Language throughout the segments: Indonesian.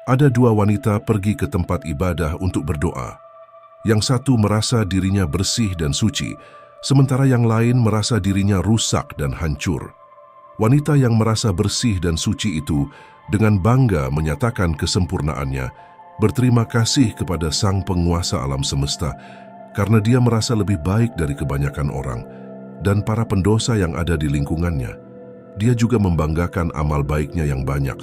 Ada dua wanita pergi ke tempat ibadah untuk berdoa. Yang satu merasa dirinya bersih dan suci, sementara yang lain merasa dirinya rusak dan hancur. Wanita yang merasa bersih dan suci itu dengan bangga menyatakan kesempurnaannya, berterima kasih kepada Sang Penguasa alam semesta karena dia merasa lebih baik dari kebanyakan orang dan para pendosa yang ada di lingkungannya. Dia juga membanggakan amal baiknya yang banyak.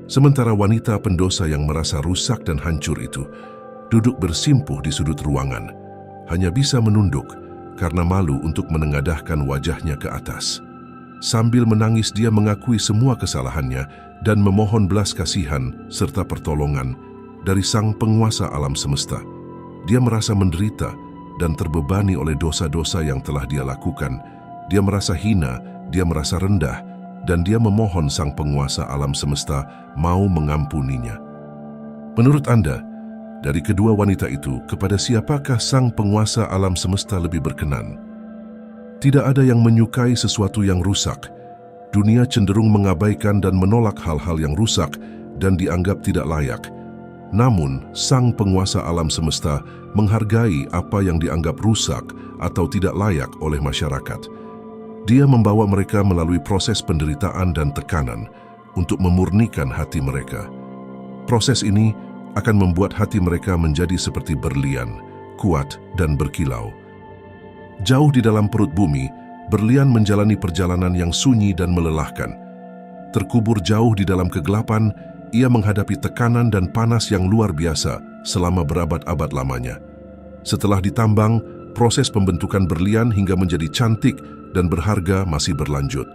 Sementara wanita pendosa yang merasa rusak dan hancur itu duduk bersimpuh di sudut ruangan, hanya bisa menunduk karena malu untuk menengadahkan wajahnya ke atas. Sambil menangis dia mengakui semua kesalahannya dan memohon belas kasihan serta pertolongan dari Sang Penguasa alam semesta. Dia merasa menderita dan terbebani oleh dosa-dosa yang telah dia lakukan. Dia merasa hina, dia merasa rendah, dan dia memohon Sang Penguasa alam semesta mau mengampuninya. Menurut Anda, dari kedua wanita itu, kepada siapakah Sang Penguasa alam semesta lebih berkenan? Tidak ada yang menyukai sesuatu yang rusak. Dunia cenderung mengabaikan dan menolak hal-hal yang rusak dan dianggap tidak layak. Namun, Sang Penguasa alam semesta menghargai apa yang dianggap rusak atau tidak layak oleh masyarakat. Dia membawa mereka melalui proses penderitaan dan tekanan untuk memurnikan hati mereka. Proses ini akan membuat hati mereka menjadi seperti berlian, kuat dan berkilau. Jauh di dalam perut bumi, berlian menjalani perjalanan yang sunyi dan melelahkan. Terkubur jauh di dalam kegelapan, ia menghadapi tekanan dan panas yang luar biasa selama berabad-abad lamanya. Setelah ditambang, proses pembentukan berlian hingga menjadi cantik dan berharga masih berlanjut.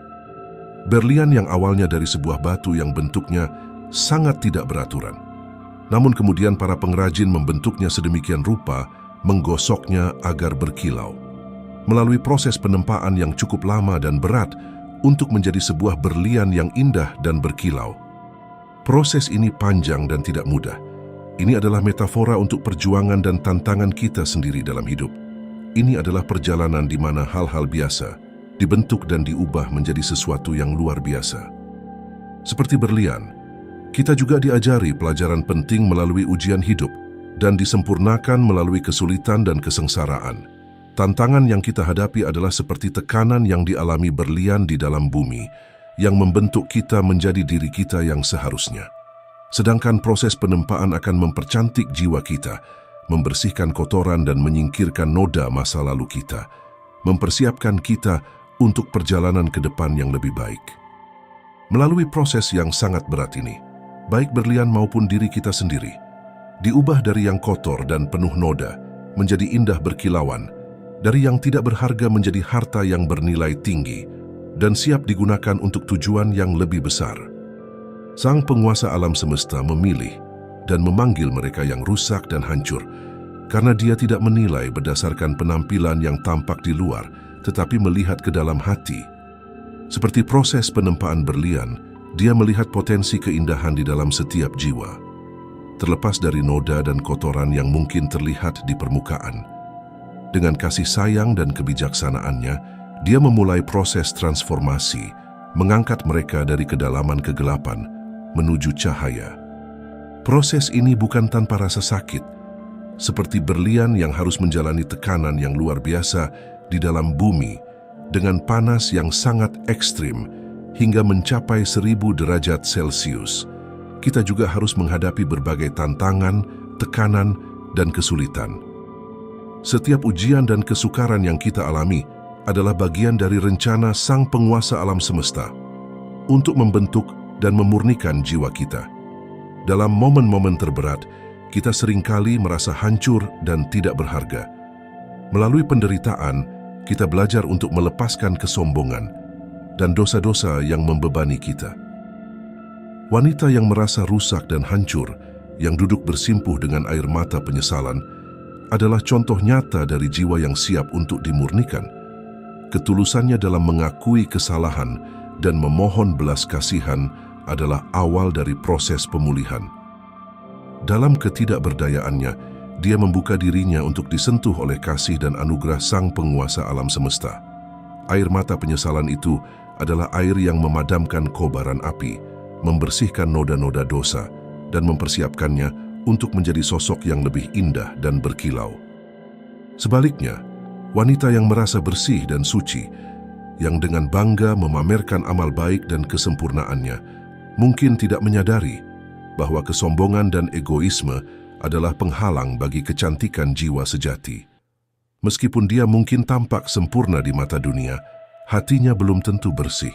Berlian yang awalnya dari sebuah batu yang bentuknya sangat tidak beraturan. Namun kemudian para pengrajin membentuknya sedemikian rupa, menggosoknya agar berkilau. Melalui proses penempaan yang cukup lama dan berat untuk menjadi sebuah berlian yang indah dan berkilau. Proses ini panjang dan tidak mudah. Ini adalah metafora untuk perjuangan dan tantangan kita sendiri dalam hidup. Ini adalah perjalanan di mana hal-hal biasa dibentuk dan diubah menjadi sesuatu yang luar biasa. Seperti berlian, kita juga diajari pelajaran penting melalui ujian hidup dan disempurnakan melalui kesulitan dan kesengsaraan. Tantangan yang kita hadapi adalah seperti tekanan yang dialami berlian di dalam bumi, yang membentuk kita menjadi diri kita yang seharusnya. Sedangkan proses penempaan akan mempercantik jiwa kita, membersihkan kotoran dan menyingkirkan noda masa lalu kita, mempersiapkan kita untuk perjalanan ke depan yang lebih baik. Melalui proses yang sangat berat ini, baik berlian maupun diri kita sendiri, diubah dari yang kotor dan penuh noda menjadi indah berkilauan, dari yang tidak berharga menjadi harta yang bernilai tinggi dan siap digunakan untuk tujuan yang lebih besar. Sang Penguasa alam semesta memilih dan memanggil mereka yang rusak dan hancur karena Dia tidak menilai berdasarkan penampilan yang tampak di luar, tetapi melihat ke dalam hati. Seperti proses penempaan berlian, Dia melihat potensi keindahan di dalam setiap jiwa. Terlepas dari noda dan kotoran yang mungkin terlihat di permukaan, dengan kasih sayang dan kebijaksanaannya, Dia memulai proses transformasi, mengangkat mereka dari kedalaman kegelapan menuju cahaya. Proses ini bukan tanpa rasa sakit, seperti berlian yang harus menjalani tekanan yang luar biasa di dalam bumi dengan panas yang sangat ekstrim hingga mencapai 1000 derajat Celcius. Kita juga harus menghadapi berbagai tantangan, tekanan, dan kesulitan. Setiap ujian dan kesukaran yang kita alami adalah bagian dari rencana Sang Penguasa alam semesta untuk membentuk dan memurnikan jiwa kita. Dalam momen-momen terberat, kita seringkali merasa hancur dan tidak berharga. Melalui penderitaan, kita belajar untuk melepaskan kesombongan dan dosa-dosa yang membebani kita. Wanita yang merasa rusak dan hancur, yang duduk bersimpuh dengan air mata penyesalan, adalah contoh nyata dari jiwa yang siap untuk dimurnikan. Ketulusannya dalam mengakui kesalahan dan memohon belas kasihan adalah awal dari proses pemulihan. Dalam ketidakberdayaannya, dia membuka dirinya untuk disentuh oleh kasih dan anugerah Sang Penguasa alam semesta. Air mata penyesalan itu adalah air yang memadamkan kobaran api, membersihkan noda-noda dosa, dan mempersiapkannya untuk menjadi sosok yang lebih indah dan berkilau. Sebaliknya, wanita yang merasa bersih dan suci, yang dengan bangga memamerkan amal baik dan kesempurnaannya, mungkin tidak menyadari bahwa kesombongan dan egoisme adalah penghalang bagi kecantikan jiwa sejati. Meskipun dia mungkin tampak sempurna di mata dunia, hatinya belum tentu bersih.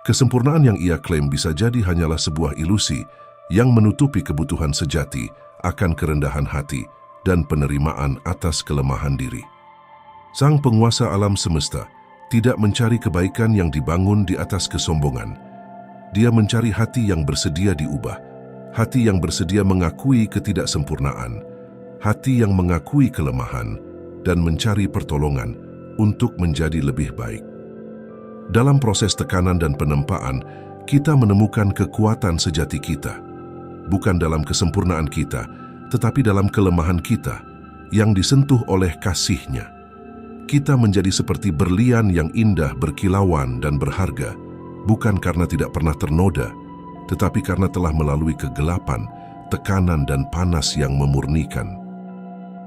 Kesempurnaan yang ia klaim bisa jadi hanyalah sebuah ilusi yang menutupi kebutuhan sejati akan kerendahan hati dan penerimaan atas kelemahan diri. Sang penguasa alam semesta tidak mencari kebaikan yang dibangun di atas kesombongan. Dia mencari hati yang bersedia diubah, hati yang bersedia mengakui ketidaksempurnaan, hati yang mengakui kelemahan, dan mencari pertolongan untuk menjadi lebih baik. Dalam proses tekanan dan penempaan, kita menemukan kekuatan sejati kita. Bukan dalam kesempurnaan kita, tetapi dalam kelemahan kita yang disentuh oleh kasih-Nya. Kita menjadi seperti berlian yang indah, berkilauan, dan berharga, bukan karena tidak pernah ternoda, tetapi karena telah melalui kegelapan, tekanan, dan panas yang memurnikan.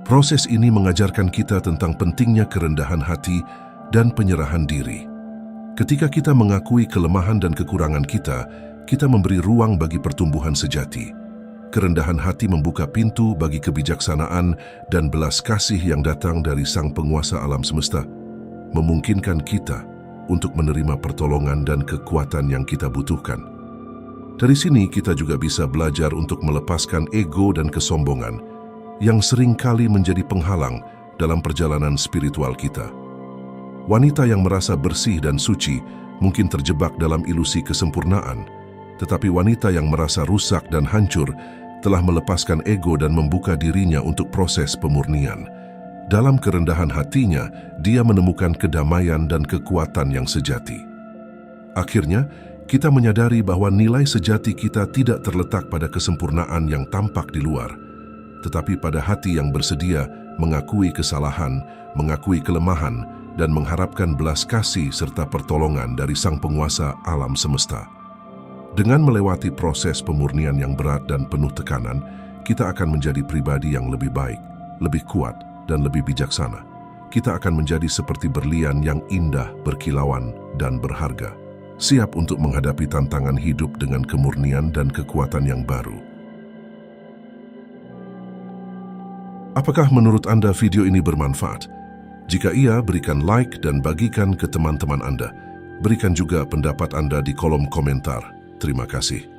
Proses ini mengajarkan kita tentang pentingnya kerendahan hati dan penyerahan diri. Ketika kita mengakui kelemahan dan kekurangan kita memberi ruang bagi pertumbuhan sejati. Kerendahan hati membuka pintu bagi kebijaksanaan dan belas kasih yang datang dari Sang Penguasa alam semesta, memungkinkan kita untuk menerima pertolongan dan kekuatan yang kita butuhkan. Dari sini kita juga bisa belajar untuk melepaskan ego dan kesombongan yang seringkali menjadi penghalang dalam perjalanan spiritual kita. Wanita yang merasa bersih dan suci mungkin terjebak dalam ilusi kesempurnaan, tetapi wanita yang merasa rusak dan hancur telah melepaskan ego dan membuka dirinya untuk proses pemurnian. Dalam kerendahan hatinya, dia menemukan kedamaian dan kekuatan yang sejati. Akhirnya, kita menyadari bahwa nilai sejati kita tidak terletak pada kesempurnaan yang tampak di luar, tetapi pada hati yang bersedia mengakui kesalahan, mengakui kelemahan, dan mengharapkan belas kasih serta pertolongan dari Sang Penguasa alam semesta. Dengan melewati proses pemurnian yang berat dan penuh tekanan, kita akan menjadi pribadi yang lebih baik, lebih kuat, dan lebih bijaksana. Kita akan menjadi seperti berlian yang indah, berkilauan, dan berharga, siap untuk menghadapi tantangan hidup dengan kemurnian dan kekuatan yang baru. Apakah menurut Anda video ini bermanfaat? Jika iya, berikan like dan bagikan ke teman-teman Anda. Berikan juga pendapat Anda di kolom komentar. Terima kasih.